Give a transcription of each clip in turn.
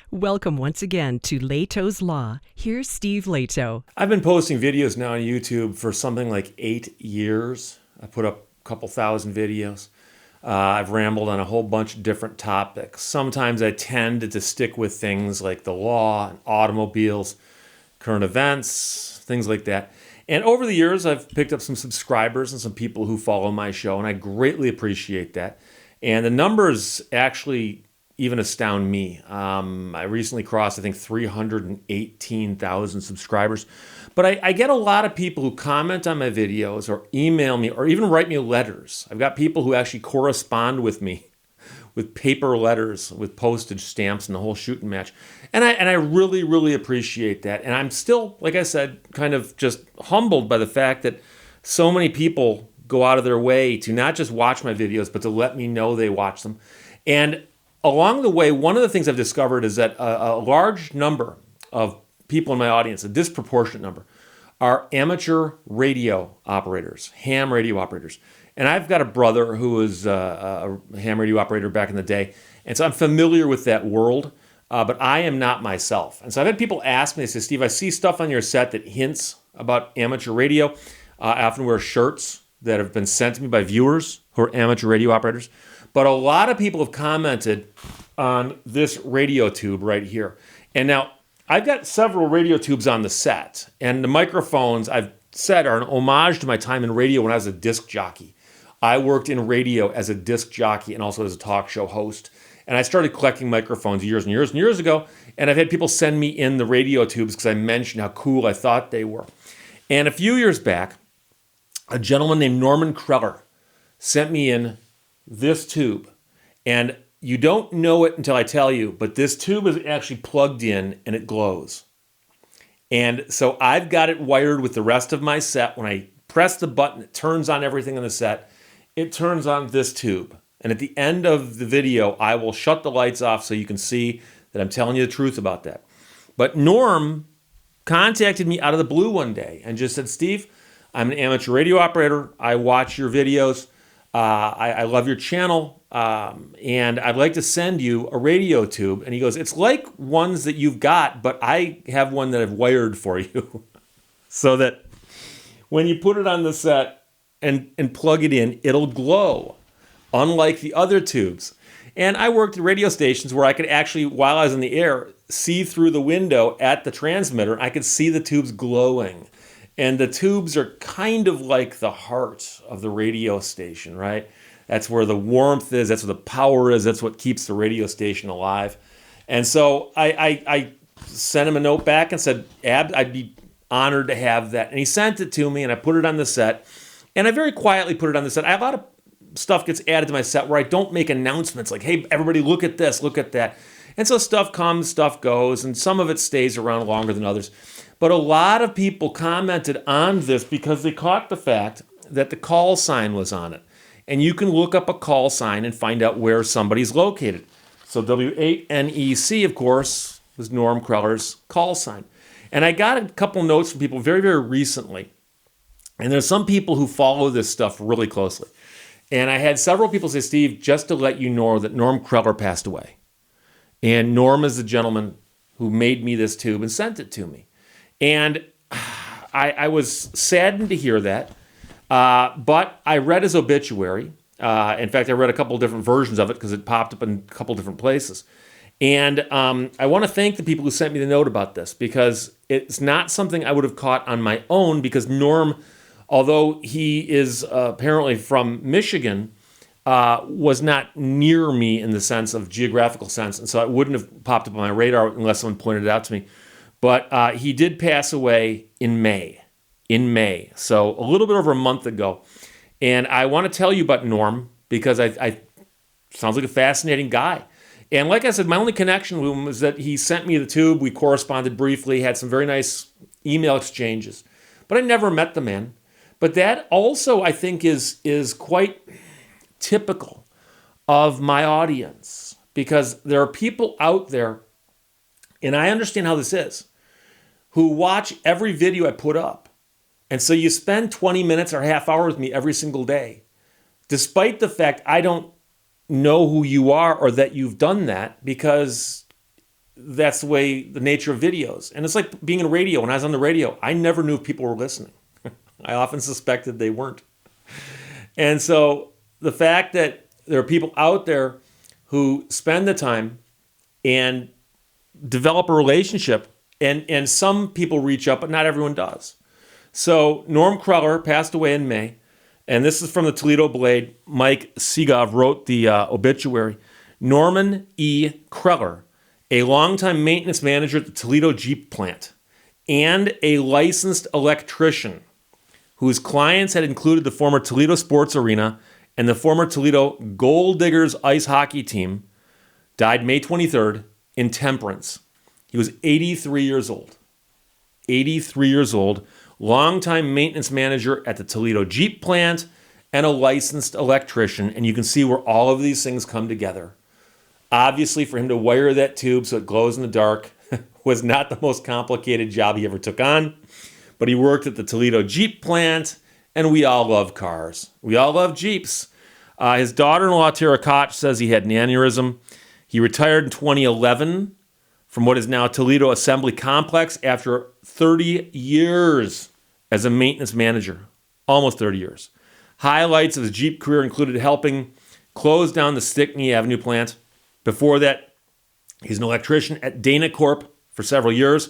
Welcome once again to Lehto's Law. Here's Steve Lehto. I've been posting videos now on YouTube for something like 8 years. I put up a couple thousand videos. I've rambled on a whole bunch of different topics. Sometimes I tend to stick with things like the law, automobiles, current events, things like that. And over the years, I've picked up some subscribers and some people who follow my show, and I greatly appreciate that. And the numbers actually even astound me. I recently crossed, I think, 318,000 subscribers. But I get a lot of people who comment on my videos or email me or even write me letters. I've got people who actually correspond with me with paper letters, with postage stamps and the whole shooting match. And I really, really appreciate that. And I'm still, like I said, kind of just humbled by the fact that so many people go out of their way to not just watch my videos, but to let me know they watch them. And along the way, one of the things I've discovered is that a large number of people in my audience, a disproportionate number, are amateur radio operators, ham radio operators. And I've got a brother who was a ham radio operator back in the day, and so I'm familiar with that world, but I am not myself. And so I've had people ask me, they say, Steve, I see stuff on your set that hints about amateur radio. I often wear shirts that have been sent to me by viewers who are amateur radio operators. But a lot of people have commented on this radio tube right here. And now, I've got several radio tubes on the set. And the microphones, I've said, are an homage to my time in radio when I was a disc jockey. I worked in radio as a disc jockey and also as a talk show host. And I started collecting microphones years and years and years ago. And I've had people send me in the radio tubes because I mentioned how cool I thought they were. And a few years back, a gentleman named Norman Kreller sent me in this tube. And you don't know it until I tell you, but this tube is actually plugged in and it glows. And so I've got it wired with the rest of my set. When I press the button, it turns on everything on the set. It turns on this tube. And at the end of the video, I will shut the lights off so you can see that I'm telling you the truth about that. But Norm contacted me out of the blue one day and just said, Steve, I'm an amateur radio operator. I watch your videos. I love your channel, and I'd like to send you a radio tube. And he goes, it's like ones that you've got, but I have one that I've wired for you so that when you put it on the set and plug it in, it'll glow, unlike the other tubes. And I worked at radio stations where I could actually, while I was in the air, see through the window at the transmitter. I could see the tubes glowing. And the tubes are kind of like the heart of the radio station, right? That's where the warmth is, that's where the power is, that's what keeps the radio station alive. And so I sent him a note back and said, Ab, I'd be honored to have that. And he sent it to me, and I put it on the set. And I very quietly put it on the set. I have a lot of stuff gets added to my set where I don't make announcements like, hey, everybody, look at this, look at that. And so stuff comes, stuff goes, and some of it stays around longer than others. But a lot of people commented on this because they caught the fact that the call sign was on it. And you can look up a call sign and find out where somebody's located. So W8NEC, of course, was Norm Kreller's call sign. And I got a couple notes from people very, very recently. And there's some people who follow this stuff really closely. And I had several people say, Steve, just to let you know that Norm Kreller passed away. And Norm is the gentleman who made me this tube and sent it to me. And I was saddened to hear that, but I read his obituary. In fact, I read a couple of different versions of it because it popped up in a couple of different places. And I want to thank the people who sent me the note about this because it's not something I would have caught on my own because Norm, although he is apparently from Michigan, was not near me in the sense of geographical sense. And so it wouldn't have popped up on my radar unless someone pointed it out to me. But he did pass away in May. So a little bit over a month ago. And I want to tell you about Norm because I sounds like a fascinating guy. And like I said, my only connection with him was that he sent me the tube. We corresponded briefly, had some very nice email exchanges. But I never met the man. But that also, I think, is quite typical of my audience because there are people out there, and I understand how this is, who watch every video I put up. And so you spend 20 minutes or half hour with me every single day, despite the fact I don't know who you are or that you've done that because that's the way, the nature of videos. And it's like being in radio. When I was on the radio, I never knew if people were listening. I often suspected they weren't. And so the fact that there are people out there who spend the time and develop a relationship, and some people reach out, but not everyone does. So Norm Kreller passed away in May, and this is from the Toledo Blade. Mike Segov wrote the obituary. Norman E. Kreller, a longtime maintenance manager at the Toledo Jeep plant and a licensed electrician whose clients had included the former Toledo Sports Arena and the former Toledo Gold Diggers ice hockey team, died May 23rd in Temperance. He was 83 years old. 83 years old, longtime maintenance manager at the Toledo Jeep plant and a licensed electrician. And you can see where all of these things come together. Obviously, for him to wire that tube so it glows in the dark was not the most complicated job he ever took on. But he worked at the Toledo Jeep plant, and we all love cars. We all love Jeeps. His daughter-in-law, Tara Koch, says he had an aneurysm. He retired in 2011 from what is now Toledo Assembly Complex after 30 years as a maintenance manager. Almost 30 years. Highlights of his Jeep career included helping close down the Stickney Avenue plant. Before that, he's an electrician at Dana Corp for several years.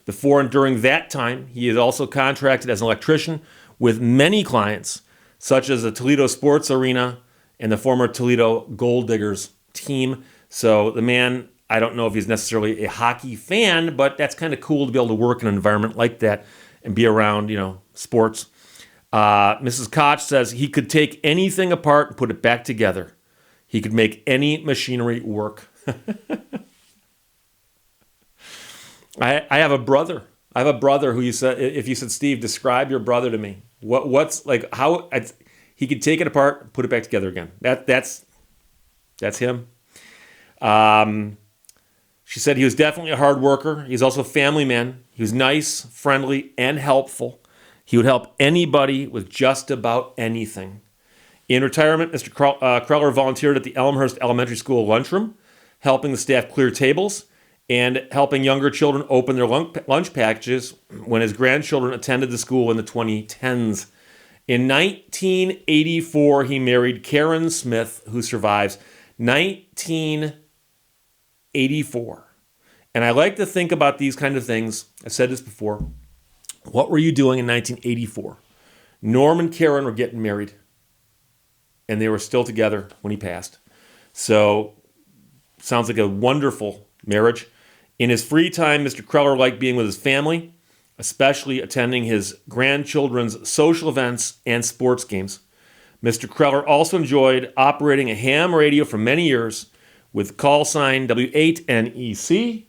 Before and during that time, he is also contracted as an electrician with many clients, such as the Toledo Sports Arena and the former Toledo Gold Diggers team. So the man, I don't know if he's necessarily a hockey fan, but that's kind of cool to be able to work in an environment like that and be around, sports. Mrs. Koch says he could take anything apart and put it back together. He could make any machinery work. I have a brother. I have a brother who you said, if you said, Steve, describe your brother to me. What's like how he could take it apart, put it back together again. That's him. She said he was definitely a hard worker. He's also a family man. He was nice, friendly, and helpful. He would help anybody with just about anything. In retirement, Mr. Kreller volunteered at the Elmhurst Elementary School lunchroom, helping the staff clear tables and helping younger children open their lunch packages when his grandchildren attended the school in the 2010s. In 1984, he married Karen Smith, who survives. 1984. And I like to think about these kind of things. I've said this before. What were you doing in 1984? Norm and Karen were getting married, and they were still together when he passed. So, sounds like a wonderful marriage. In his free time, Mr. Kreller liked being with his family, especially attending his grandchildren's social events and sports games. Mr. Kreller also enjoyed operating a ham radio for many years with call sign W8NEC,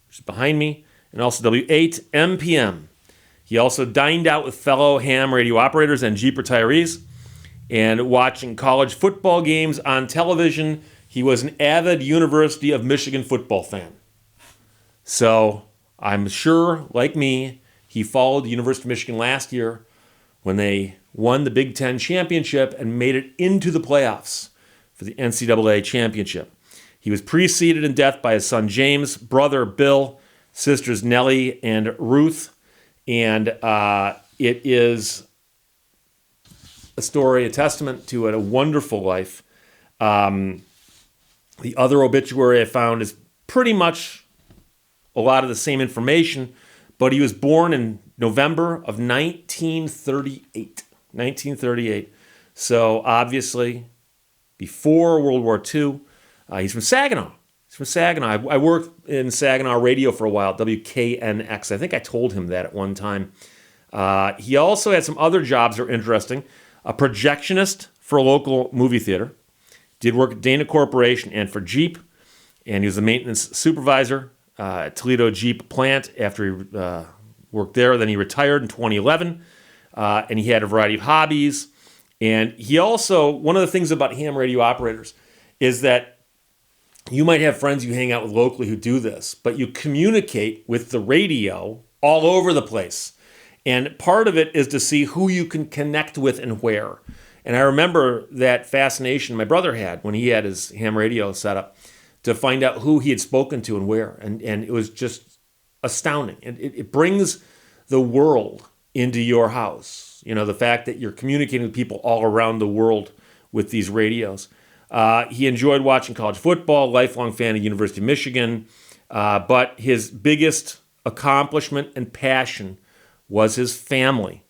which is behind me, and also W8MPM. He also dined out with fellow ham radio operators and Jeep retirees, and watching college football games on television. He was an avid University of Michigan football fan. So I'm sure, like me, he followed the University of Michigan last year when they won the Big Ten championship and made it into the playoffs for the NCAA championship. He was preceded in death by his son James, brother Bill, sisters Nellie and Ruth, and it is a story, a testament to a wonderful life. The other obituary I found is pretty much a lot of the same information, but he was born in November of 1938. 1938. So obviously, before World War II, he's from Saginaw. I worked in Saginaw radio for a while, WKNX. I think I told him that at one time. He also had some other jobs that are interesting. A projectionist for a local movie theater. Did work at Dana Corporation and for Jeep. And he was a maintenance supervisor at Toledo Jeep plant after he worked there. Then he retired in 2011. And he had a variety of hobbies. And he also, one of the things about ham radio operators is that you might have friends you hang out with locally who do this, but you communicate with the radio all over the place. And part of it is to see who you can connect with and where. And I remember that fascination my brother had when he had his ham radio set up. to find out who he had spoken to and where. And it was just astounding. It brings the world into your house. You know, the fact that you're communicating with people all around the world with these radios. He enjoyed watching college football, lifelong fan of University of Michigan, but his biggest accomplishment and passion was his family.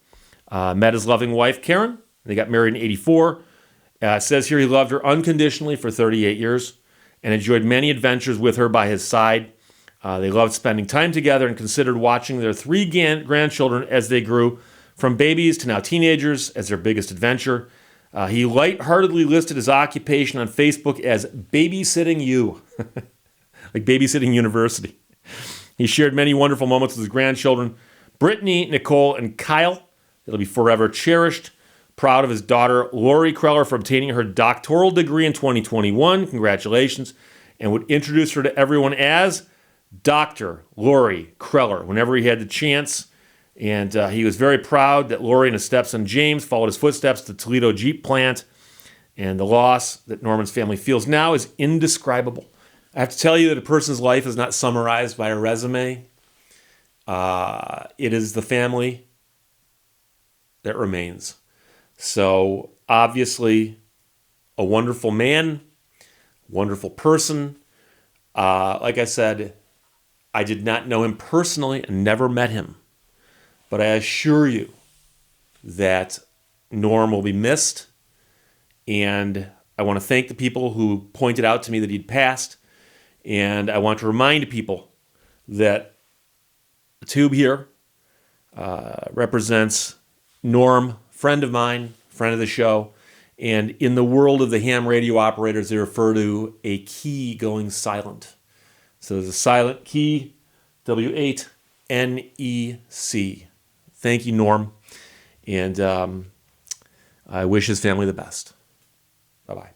Met his loving wife, Karen. They got married in 1984. It says here he loved her unconditionally for 38 years and enjoyed many adventures with her by his side. They loved spending time together and considered watching their 3 grandchildren as they grew from babies to now teenagers as their biggest adventure. He lightheartedly listed his occupation on Facebook as babysitting you, like babysitting university. He shared many wonderful moments with his grandchildren, Brittany, Nicole, and Kyle. It'll be forever cherished. Proud of his daughter, Lori Kreller, for obtaining her doctoral degree in 2021. Congratulations. And would introduce her to everyone as Dr. Lori Kreller whenever he had the chance. And he was very proud that Lori and his stepson James followed his footsteps to the Toledo Jeep plant. And the loss that Norman's family feels now is indescribable. I have to tell you that a person's life is not summarized by a resume. It is the family that remains. So obviously a wonderful man, wonderful person. Like I said, I did not know him personally and never met him. But I assure you that Norm will be missed. And I want to thank the people who pointed out to me that he'd passed. And I want to remind people that the tube here represents Norm, friend of mine, friend of the show. And in the world of the ham radio operators, they refer to a key going silent. So there's a silent key, W8NEC. Thank you, Norm. And I wish his family the best. Bye-bye.